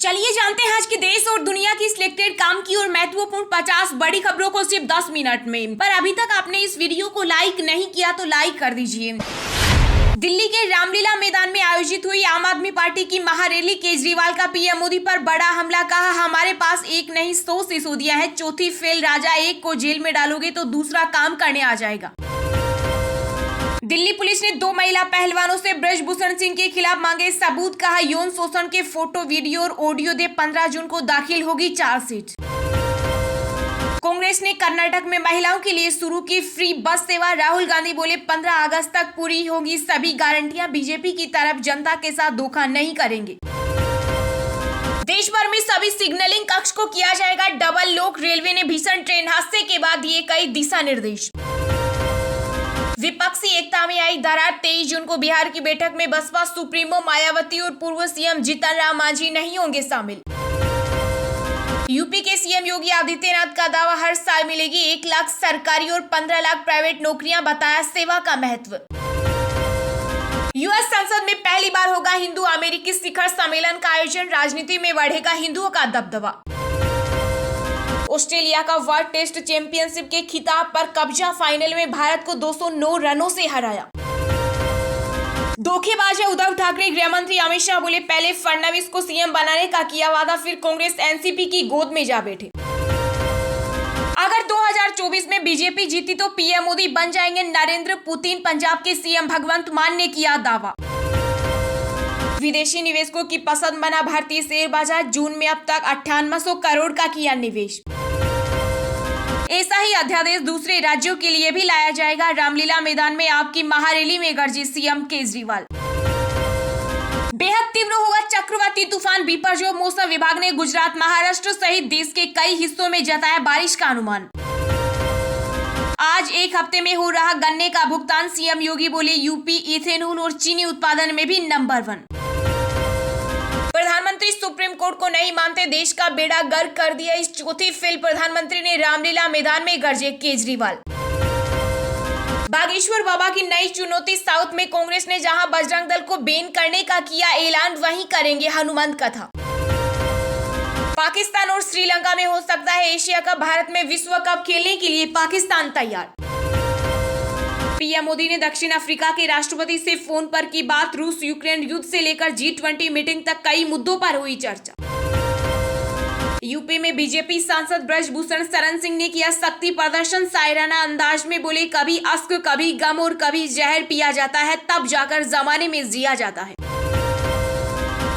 चलिए जानते हैं आज के देश और दुनिया की सिलेक्टेड काम की और महत्वपूर्ण 50 बड़ी खबरों को सिर्फ 10 मिनट में। पर अभी तक आपने इस वीडियो को लाइक नहीं किया तो लाइक कर दीजिए। दिल्ली के रामलीला मैदान में आयोजित हुई आम आदमी पार्टी की महारैली, केजरीवाल का पीएम मोदी पर बड़ा हमला, कहा हमारे पास एक नहीं 100 सिसोदियां हैं, चौथी फेल राजा, एक को जेल में डालोगे तो दूसरा काम करने आ जाएगा। दिल्ली पुलिस ने 2 महिला पहलवानों से ब्रजभूषण सिंह के खिलाफ मांगे सबूत, कहा यौन शोषण के फोटो, वीडियो और ऑडियो दे 15 जून को दाखिल होगी चार्जशीट। कांग्रेस ने कर्नाटक में महिलाओं के लिए शुरू की फ्री बस सेवा, राहुल गांधी बोले 15 अगस्त तक पूरी होगी सभी गारंटियां, बीजेपी की तरफ जनता के साथ धोखा नहीं करेंगे। देश भर में सभी सिग्नलिंग कक्ष को किया जाएगा डबल लॉक, रेलवे ने भीषण ट्रेन हादसे के बाद दिए कई दिशा निर्देश। विपक्षी एकता में आई दरार, 23 जून को बिहार की बैठक में बसपा सुप्रीमो मायावती और पूर्व सीएम जीतन राम मांझी नहीं होंगे शामिल। यूपी के सीएम योगी आदित्यनाथ का दावा, हर साल मिलेगी 1 लाख सरकारी और 15 लाख प्राइवेट नौकरियां, बताया सेवा का महत्व। यूएस संसद में पहली बार होगा हिंदू अमेरिकी शिखर सम्मेलन का आयोजन, राजनीति में बढ़ेगा हिंदुओं का दबदबा। ऑस्ट्रेलिया का वर्ल्ड टेस्ट चैंपियनशिप के खिताब पर कब्जा, फाइनल में भारत को 209 रनों से हराया। धोखेबाज है उद्धव ठाकरे, गृह मंत्री अमित शाह बोले पहले फडणवीस को सीएम बनाने का किया वादा, फिर कांग्रेस एनसीपी की गोद में जा बैठे। अगर 2024 में बीजेपी जीती तो पीएम मोदी बन जाएंगे नरेंद्र पुतिन, पंजाब के सीएम भगवंत मान ने किया दावा। विदेशी निवेशकों की पसंद बना भारतीय शेयर बाजार, जून में अब तक 9800 करोड़ का किया निवेश। ऐसा ही अध्यादेश दूसरे राज्यों के लिए भी लाया जाएगा, रामलीला मैदान में आपकी महारैली में गरजे सीएम केजरीवाल। बेहद तीव्र होगा चक्रवाती तूफान बिपरजोय, मौसम विभाग ने गुजरात, महाराष्ट्र सहित देश के कई हिस्सों में जताया बारिश का अनुमान। आज एक हफ्ते में हो रहा गन्ने का भुगतान, सीएम योगी बोले यूपी इथेनॉल और चीनी उत्पादन में भी नंबर 1। प्रधानमंत्री सुप्रीम कोर्ट को नहीं मानते, देश का बेड़ा गर्क कर दिया, इस चौथी फेल प्रधानमंत्री ने रामलीला मैदान में गरजे केजरीवाल। बागेश्वर बाबा की नई चुनौती, साउथ में कांग्रेस ने जहां बजरंग दल को बैन करने का किया ऐलान, वहीं करेंगे हनुमान कथा। पाकिस्तान और श्रीलंका में हो सकता है एशिया कप, भारत में विश्व कप खेलने के लिए पाकिस्तान तैयार। पीएम मोदी ने दक्षिण अफ्रीका के राष्ट्रपति से फोन पर की बात, रूस यूक्रेन युद्ध से लेकर G20 मीटिंग तक कई मुद्दों पर हुई चर्चा। यूपी में बीजेपी सांसद ब्रजभूषण शरण सिंह ने किया शक्ति प्रदर्शन, शायराना अंदाज में बोले कभी अश्क कभी गम और कभी जहर पिया जाता है, तब जाकर जमाने में जिया जाता है।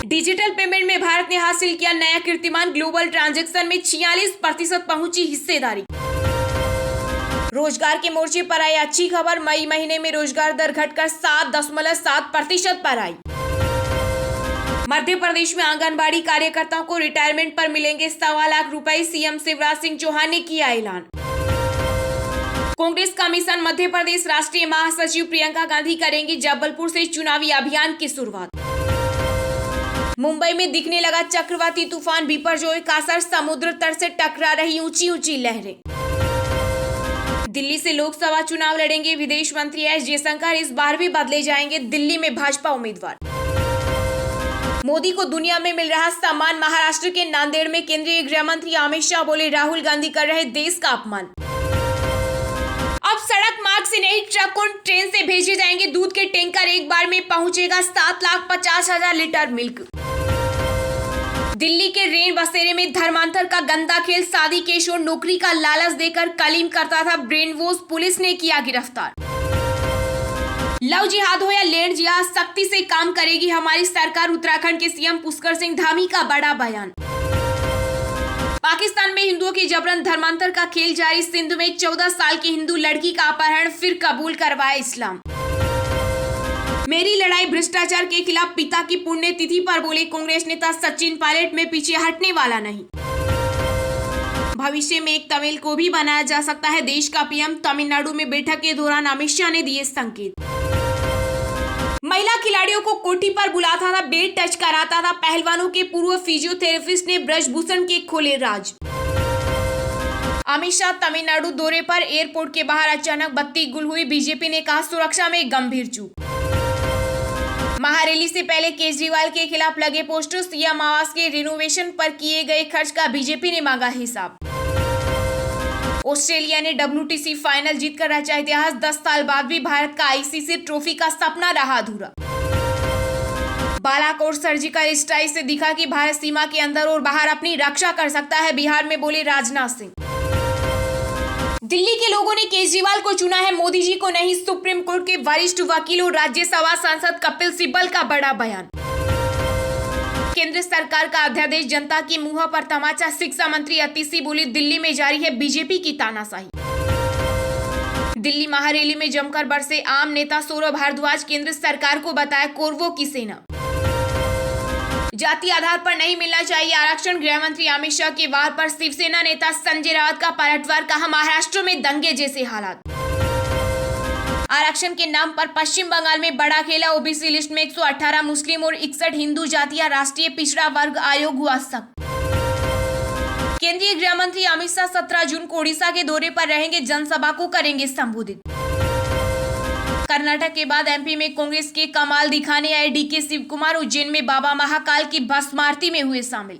डिजिटल पेमेंट में भारत ने हासिल किया नया कीर्तिमान, ग्लोबल ट्रांजैक्शन में 46% पहुंची हिस्सेदारी। रोजगार के मोर्चे पर आई अच्छी खबर, मई महीने में रोजगार दर घटकर 7.7% पर आई। मध्य प्रदेश में आंगनबाड़ी कार्यकर्ताओं को रिटायरमेंट पर मिलेंगे 1.25 लाख रुपए, सीएम शिवराज सिंह चौहान ने किया ऐलान। कांग्रेस कमीशन मध्य प्रदेश राष्ट्रीय महासचिव प्रियंका गांधी करेंगी जबलपुर से चुनावी अभियान की शुरुआत। मुंबई में दिखने लगा चक्रवाती तूफान बिपरजोय, कासर समुद्र तट से टकरा रही ऊंची ऊंची लहरें। दिल्ली से लोकसभा चुनाव लड़ेंगे विदेश मंत्री एस जयशंकर, इस बार भी बदले जाएंगे दिल्ली में भाजपा उम्मीदवार। मोदी को दुनिया में मिल रहा सम्मान, महाराष्ट्र के नांदेड़ में केंद्रीय गृह मंत्री अमित शाह बोले राहुल गांधी कर रहे देश का अपमान। अब सड़क मार्ग से नहीं ट्रक और ट्रेन से भेजे जाएंगे दूध के टैंकर, एक बार में पहुंचेगा 7,50,000 लीटर मिल्क। दिल्ली के रेन बसेरे में धर्मांतर का गंदा खेल, शादी केश और नौकरी का लालच देकर कलीम करता था ब्रेन वॉश, पुलिस ने किया गिरफ्तार। लव जिहाद हो या लैंड जिहाद, सख्ती से काम करेगी हमारी सरकार, उत्तराखंड के सीएम पुष्कर सिंह धामी का बड़ा बयान। पाकिस्तान में हिंदुओं की जबरन धर्मांतर का खेल जारी, सिंध में 14 साल की हिंदू लड़की का अपहरण, फिर कबूल करवाया इस्लाम। मेरी लड़ाई भ्रष्टाचार के खिलाफ, पिता की पुण्यतिथि पर बोले कांग्रेस नेता सचिन पायलट, में पीछे हटने वाला नहीं। भविष्य में एक तमिल को भी बनाया जा सकता है देश का पीएम, तमिलनाडु में बैठक के दौरान अमित शाह ने दिए संकेत। महिला खिलाड़ियों को कोठी पर बुलाता था, बेड टच कराता था, पहलवानों के पूर्व फिजियोथेरेपिस्ट ने ब्रजभूषण के खोले राज। अमित शाह तमिलनाडु दौरे पर, एयरपोर्ट के बाहर अचानक बत्ती गुल हुई, बीजेपी ने कहा सुरक्षा में गंभीर चूक। महारैली से पहले केजरीवाल के खिलाफ लगे पोस्टर्स, सीएम आवास के रिनोवेशन पर किए गए खर्च का बीजेपी ने मांगा हिसाब। ऑस्ट्रेलिया ने WTC फाइनल जीतकर रचा इतिहास, 10 साल बाद भी भारत का ICC ट्रॉफी का सपना रहा अधूरा। बालाकोट सर्जिकल स्ट्राइक से दिखा कि भारत सीमा के अंदर और बाहर अपनी रक्षा कर सकता है, बिहार में बोले राजनाथ सिंह। दिल्ली के लोगों ने केजरीवाल को चुना है, मोदी जी को नहीं। सुप्रीम कोर्ट के वरिष्ठ वकील और राज्यसभा सांसद कपिल सिब्बल का बड़ा बयान। केंद्र सरकार का अध्यादेश जनता की मुंह पर तमाचा, शिक्षा मंत्री अतिशी बोली दिल्ली में जारी है बीजेपी की तानाशाही। दिल्ली महारैली में जमकर बरसे आम नेता सौरभ भारद्वाज, केंद्र सरकार को बताया कौरवों की सेना। जाति आधार पर नहीं मिलना चाहिए आरक्षण, गृह मंत्री अमित शाह के वार पर शिवसेना नेता संजय राउत का पलटवार, कहा महाराष्ट्र में दंगे जैसे हालात। आरक्षण के नाम पर पश्चिम बंगाल में बड़ा खेला, ओबीसी लिस्ट में 118 मुस्लिम और 61 हिंदू जातियां, राष्ट्रीय पिछड़ा वर्ग आयोग हुआ सख्त। केंद्रीय गृह मंत्री अमित शाह 17 जून को ओडिशा के दौरे पर रहेंगे, जनसभा को करेंगे संबोधित। कर्नाटक के बाद MP में कांग्रेस के कमाल दिखाने आए DK शिवकुमार, उज्जैन में बाबा महाकाल की भस्म आरती में हुए शामिल।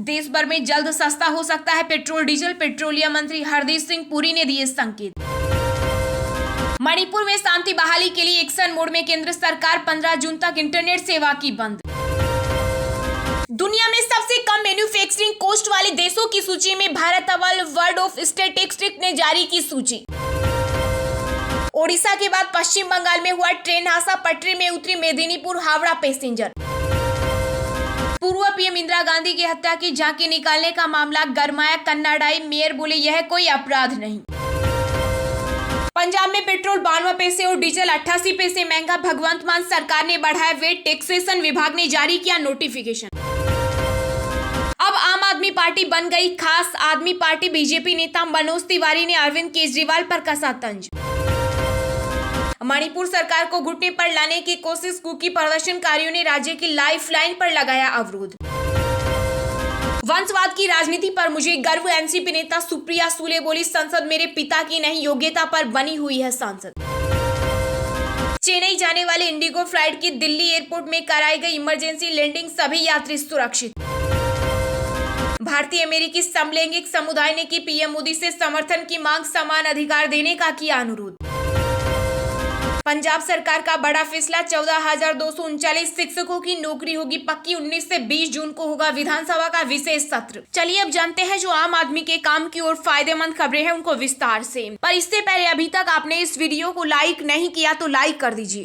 देश भर में जल्द सस्ता हो सकता है पेट्रोल डीजल, पेट्रोलियम मंत्री हरदीप सिंह पुरी ने दिए संकेत। मणिपुर में शांति बहाली के लिए एक्शन मोड में केंद्र सरकार, 15 जून तक इंटरनेट सेवा की बंद। दुनिया में सबसे कम मैन्युफैक्चरिंग कॉस्ट वाले देशों की सूची में भारत अव्वल, वर्ल्ड ऑफ स्टैटिस्टिक्स ने जारी की सूची। ओडिशा के बाद पश्चिम बंगाल में हुआ ट्रेन हादसा, पटरी में उतरी मेदिनीपुर हावड़ा पैसेंजर। पूर्व PM इंदिरा गांधी की हत्या की झांकी निकालने का मामला गरमाया, कन्नाडाई मेयर बोले यह कोई अपराध नहीं। पंजाब में पेट्रोल 92 पैसे और डीजल 88 पैसे महंगा, भगवंत मान सरकार ने बढ़ाया वेट, टैक्सेशन विभाग ने जारी किया नोटिफिकेशन। अब आम आदमी पार्टी बन गई खास आदमी पार्टी, बीजेपी नेता मनोज तिवारी ने अरविंद केजरीवाल पर कसा तंज। मणिपुर सरकार को घुटने पर लाने की कोशिश, कुकी प्रदर्शनकारियों ने राज्य की लाइफलाइन पर लगाया अवरोध। वंशवाद की राजनीति पर मुझे गर्व, एनसीपी नेता सुप्रिया सुले बोली संसद मेरे पिता की नहीं योग्यता पर बनी हुई है सांसद। चेन्नई जाने वाले इंडिगो फ्लाइट की दिल्ली एयरपोर्ट में कराई गई इमरजेंसी लैंडिंग, सभी यात्री सुरक्षित। भारतीय अमेरिकी समलैंगिक समुदाय ने की PM मोदी से समर्थन की मांग, समान अधिकार देने का किया अनुरोध। पंजाब सरकार का बड़ा फैसला, 14,239 शिक्षकों की नौकरी होगी पक्की, 19 से 20 जून को होगा विधानसभा का विशेष सत्र। चलिए अब जानते हैं जो आम आदमी के काम की और फायदेमंद खबरें हैं उनको विस्तार से। पर इससे पहले अभी तक आपने इस वीडियो को लाइक नहीं किया तो लाइक कर दीजिए।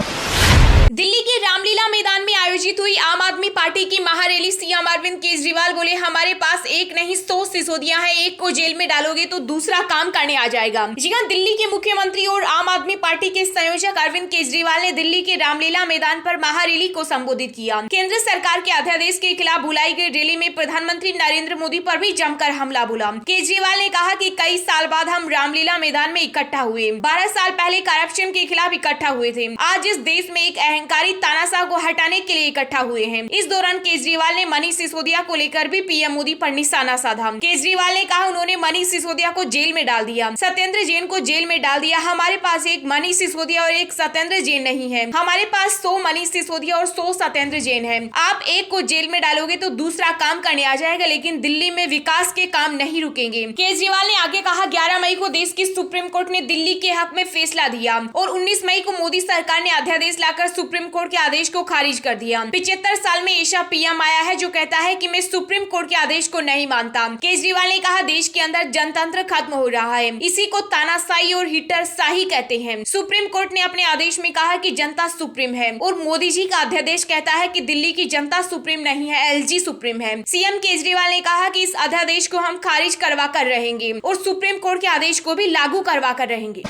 दिल्ली के रामलीला मैदान में आयोजित हुई आम आदमी पार्टी की महारैली, सीएम अरविंद केजरीवाल बोले हमारे पास एक नहीं 100 सिसोदियां हैं, एक को जेल में डालोगे तो दूसरा काम करने आ जाएगा। जी हां, दिल्ली के मुख्यमंत्री और आम आदमी पार्टी के संयोजक अरविंद केजरीवाल ने दिल्ली के रामलीला मैदान पर महारैली को संबोधित किया। केंद्र सरकार के अध्यादेश के खिलाफ बुलाई गई रैली में प्रधानमंत्री नरेंद्र मोदी पर भी जमकर हमला बोला। केजरीवाल ने कहा कि कई साल बाद हम रामलीला मैदान में इकट्ठा हुए, 12 साल पहले करप्शन के खिलाफ इकट्ठा हुए थे, आज इस देश में एक अहंकारी तानाशाह को हटाने के लिए इकट्ठा हुए हैं। इस दौरान केजरीवाल ने मनीष सिसोदिया को लेकर भी PM मोदी पर निशाना साधा। केजरीवाल ने कहा उन्होंने मनीष सिसोदिया को जेल में डाल दिया, सत्येंद्र जैन को जेल में डाल दिया। हमारे पास एक मनीष सिसोदिया और एक सत्येंद्र जैन नहीं है, हमारे पास 100 मनीष सिसोदिया और 100 सत्येंद्र जैन है। आप एक को जेल में डालोगे तो दूसरा काम करने आ जाएगा, लेकिन दिल्ली में विकास के काम नहीं रुकेंगे। केजरीवाल ने आगे कहा 11 मई को देश की सुप्रीम कोर्ट ने दिल्ली के हक में फैसला दिया और 19 मई को मोदी सरकार ने अध्यादेश लाकर सुप्रीम कोर्ट के आदेश को खारिज कर दिया। 75 साल में ऐसा PM आया है जो कहता है कि मैं सुप्रीम कोर्ट के आदेश को नहीं मानता। केजरीवाल ने कहा देश के अंदर जनतंत्र खत्म हो रहा है, इसी को तानाशाही और हिटलरशाही कहते हैं। सुप्रीम कोर्ट ने अपने आदेश में कहा कि जनता सुप्रीम है और मोदी जी का अध्यादेश कहता है कि दिल्ली की जनता सुप्रीम नहीं है, LG सुप्रीम है। CM केजरीवाल ने कहा कि इस अध्यादेश को हम खारिज करवा कर रहेंगे और सुप्रीम कोर्ट के आदेश को भी लागू करवा कर रहेंगे।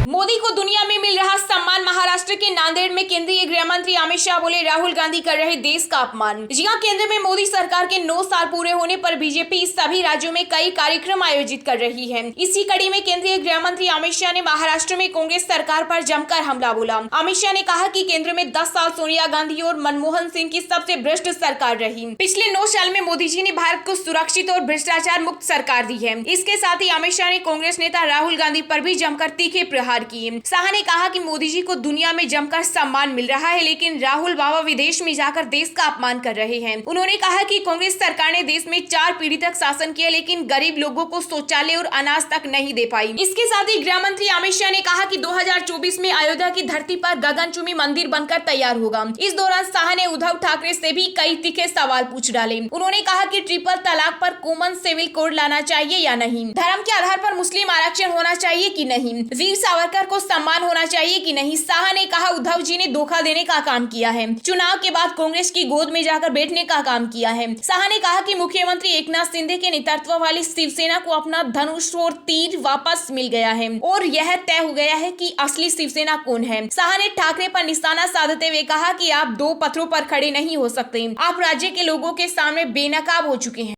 मोदी को दुनिया में मिल रहा सम्मान, महाराष्ट्र के नांदेड़ में केंद्रीय गृह मंत्री अमित शाह बोले राहुल गांधी कर रहे देश का अपमान। जी हां, केंद्र में मोदी सरकार के 9 साल पूरे होने पर बीजेपी सभी राज्यों में कई कार्यक्रम आयोजित कर रही है। इसी कड़ी में केंद्रीय गृह मंत्री अमित शाह ने महाराष्ट्र में कांग्रेस सरकार पर जमकर हमला बोला। अमित शाह ने कहा कि केंद्र में 10 साल सोनिया गांधी और मनमोहन सिंह की सबसे भ्रष्ट सरकार रही। पिछले 9 साल में मोदी जी ने भारत को सुरक्षित और भ्रष्टाचार मुक्त सरकार दी है। इसके साथ ही अमित शाह ने कांग्रेस नेता राहुल गांधी पर भी जमकर तीखे प्रहार किए। शाह ने कहा कि मोदी जी को दुनिया में जमकर सम्मान मिल रहा है, लेकिन राहुल बाबा विदेश में जाकर देश का अपमान कर रहे हैं। उन्होंने कहा कि कांग्रेस सरकार ने देश में 4 पीढ़ी तक शासन किया, लेकिन गरीब लोगों को शौचालय और अनाज तक नहीं दे पाई। इसके साथ ही गृह मंत्री अमित शाह ने कहा कि 2024 में अयोध्या की धरती पर गगनचुंबी मंदिर बनकर तैयार होगा। इस दौरान शाह ने उद्धव ठाकरे से भी कई तीखे सवाल पूछ डाले। उन्होंने कहा कि ट्रिपल तलाक पर कॉमन सिविल कोड लाना चाहिए या नहीं, धर्म के आधार पर मुस्लिम आरक्षण होना चाहिए कि नहीं, वीर सावरकर को सम्मान होना चाहिए कि नहीं। शाह ने कहा उद्धव जी ने धोखा देने का काम किया है, चुनाव के बाद कांग्रेस की गोद में जाकर बैठने का काम किया है। शाह ने कहा कि मुख्यमंत्री एकनाथ शिंदे के नेतृत्व वाली शिवसेना को अपना धनुष और तीर वापस मिल गया है और यह तय हो गया है कि असली शिवसेना कौन है। शाह ने ठाकरे पर निशाना साधते हुए कहा कि आप 2 पत्थरों पर खड़े नहीं हो सकते, आप राज्य के लोगों के सामने बेनकाब हो चुके हैं।